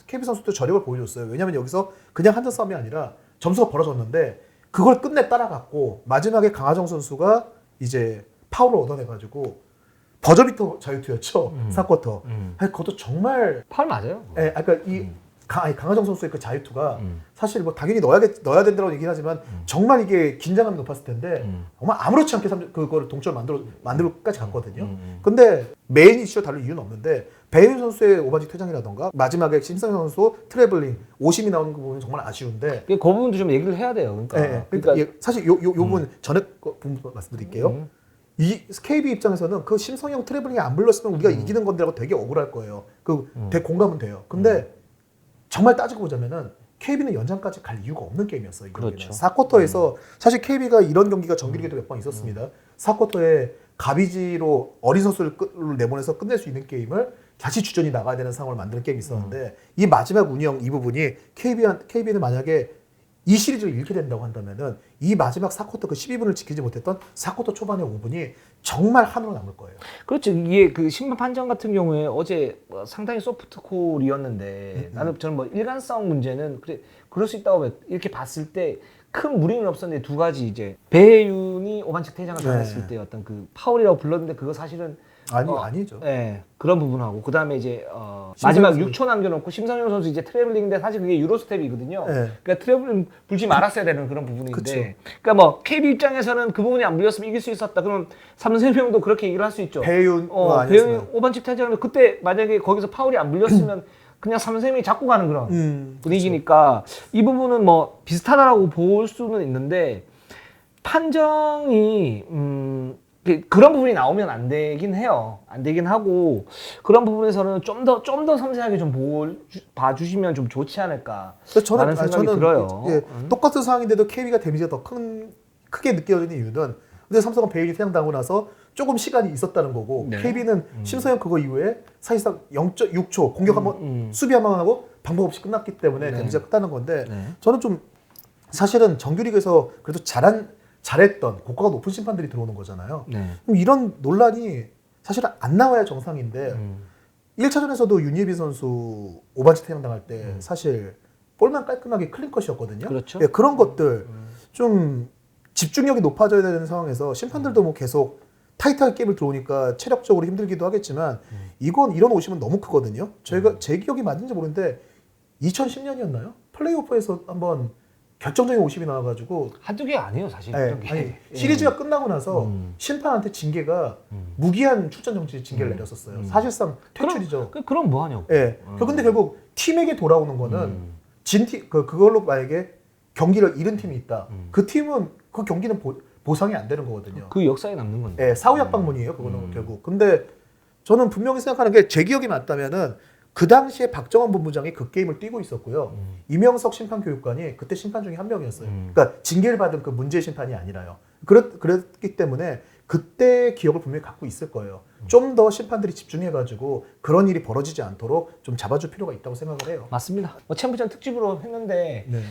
KB 선수도 저력을 보여줬어요. 왜냐면 여기서 그냥 한전 싸움이 아니라 점수가 벌어졌는데 그걸 끝내 따라갔고 마지막에 강하정 선수가 이제 파울을 얻어내가지고 버저비터 자유투였죠. 4쿼터. 그것도 정말 파울 맞아요. 예, 그러니까 강하정 선수의 그 자유투가 사실 뭐 당연히 넣어야 된다고 얘기는 하지만 정말 이게 긴장감이 높았을 텐데 정말 아무렇지 않게 그거를 동점을 만들고까지 갔거든요. 근데 메인 이슈와 다를 이유는 없는데 배윤 선수의 오반지 퇴장이라던가 마지막에 심상현 선수 트래블링 50이 나오는 거 보면 정말 아쉬운데 그 부분도 좀 얘기를 해야 돼요. 그러니까 사실 요 부분 전에 부분 말씀드릴게요. 이 KB 입장에서는 그 심성형 트래블링이 안 불렀으면 우리가 이기는 건데라고 되게 억울할 거예요. 되게 공감은 돼요. 근데 정말 따지고 보자면은 KB는 연장까지 갈 이유가 없는 게임이었어요. 이 그렇죠. 4쿼터에서 사실 KB가 이런 경기가 정규리그도 몇 번 있었습니다. 4쿼터에 가비지로 어린 선수를 내보내서 끝낼 수 있는 게임을 다시 주전이 나가야 되는 상황을 만드는 게임이 있었는데 이 마지막 운영 이 부분이 KB는 만약에 이 시리즈를 잃게 된다고 한다면은 이 마지막 4쿼터 그 12분을 지키지 못했던 4쿼터 초반의 5분이 정말 한으로 남을 거예요. 그렇죠. 이게 그 심판 판정 같은 경우에 어제 상당히 소프트 콜이었는데 저는 뭐 일관성 문제는 그럴 수 있다고 이렇게 봤을 때 큰 무리는 없었는데 두 가지 이제 배윤이 오반칙 퇴장을 당했을 때 어떤 그 파울이라고 불렀는데 그거 사실은 아니죠. 네, 그런 부분하고 그다음에 이제 마지막 6초 남겨놓고 심상영 선수 이제 트래블링인데 사실 그게 유로 스텝이거든요. 네. 그러니까 트래블링 불지 말았어야 되는 그런 부분인데, 그쵸. 그러니까 뭐 KB 입장에서는 그 부분이 안 불렸으면 이길 수 있었다. 그러면 3-3명도 그렇게 얘기를 할 수 있죠. 배윤 배윤이 오반칙 퇴장을 그때 만약에 거기서 파울이 안 불렸으면 그냥 3-3명이 잡고 가는 그런 분위기니까 이 부분은 뭐 비슷하다라고 볼 수는 있는데 판정이 그런 부분이 나오면 안 되긴 해요. 안 되긴 하고 그런 부분에서는 좀 더 섬세하게 좀 봐주시면 좀 좋지 않을까. 라는 생각이 들어요. 예, 똑같은 상황인데도 KB가 데미지가 더 크게 느껴지는 이유는 근데 삼성은 배윤이 퇴장당하고 나서 조금 시간이 있었다는 거고 네. KB는 심서영 그거 이후에 사실상 0.6초 공격 한번 수비 한 번 하고 방법 없이 끝났기 때문에 네. 데뷔가 끝나는 건데 네. 저는 좀 사실은 정규리그에서 그래도 잘했던 고가가 높은 심판들이 들어오는 거잖아요. 네. 그럼 이런 논란이 사실은 안 나와야 정상인데 1차전에서도 윤예빈 선수 오반치 태양 당할 때 사실 볼만 깔끔하게 클린컷이었거든요. 그렇죠. 예, 그런 것들 좀 집중력이 높아져야 되는 상황에서 심판들도 뭐 계속 타이트하게 게임을 들어오니까 체력적으로 힘들기도 하겠지만 이런 오심은 너무 크거든요. 저희가 제 기억이 맞는지 모르는데 2010년이었나요? 플레이오프에서 한번 결정적인 오심이 나와가지고 한두 개 아니에요 사실. 예, 이런 게. 아니 시리즈가 끝나고 나서 심판한테 징계가 무기한 출전 정지 징계를 내렸었어요. 사실상 퇴출이죠. 그럼 뭐 하냐고. 예. 근데 결국 팀에게 돌아오는 거는 그걸로 만약에 경기를 잃은 팀이 있다. 그 팀은 그 경기는 보상이 안 되는 거거든요. 그 역사에 남는 건데. 예, 사후약방문이에요. 그거는 결국. 근데 저는 분명히 생각하는 게 제 기억이 맞다면은 그 당시에 박정원 본부장이 그 게임을 뛰고 있었고요. 이명석 심판교육관이 그때 심판 중에 한 명이었어요. 그러니까 징계를 받은 그 문제 심판이 아니라요. 그랬기 때문에 그때 기억을 분명히 갖고 있을 거예요. 좀 더 심판들이 집중해가지고 그런 일이 벌어지지 않도록 좀 잡아줄 필요가 있다고 생각을 해요. 맞습니다. 뭐 챔프전 특집으로 했는데 네.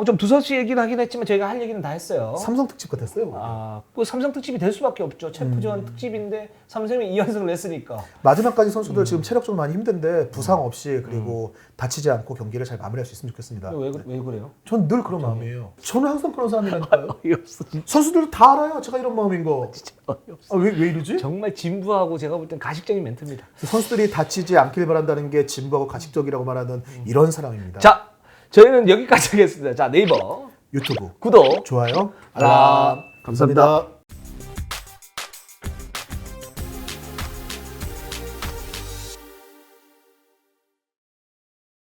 좀 두서씨 얘기를 하긴 했지만 저희가 할 얘기는 다 했어요. 삼성 특집 같았어요. 그 삼성 특집이 될 수밖에 없죠. 챔프전 특집인데 삼성이 2연승을 냈으니까. 마지막까지 선수들 지금 체력적으로 많이 힘든데 부상 없이 그리고 다치지 않고 경기를 잘 마무리할 수 있으면 좋겠습니다. 왜 그래요? 전 늘 그런 마음이에요. 저는 항상 그런 사람이라니까요. 어이없어. 선수들도 다 알아요. 제가 이런 마음인 거. 어이없어. 왜 이러지? 정말 진부하고 제가 볼 땐 가식적인 멘트입니다. 선수들이 다치지 않길 바란다는 게 진부하고 가식적이라고 말하는 이런 사람입니다. 자, 저희는 여기까지 하겠습니다. 자, 네이버 유튜브 구독, 좋아요, 알람. 감사합니다.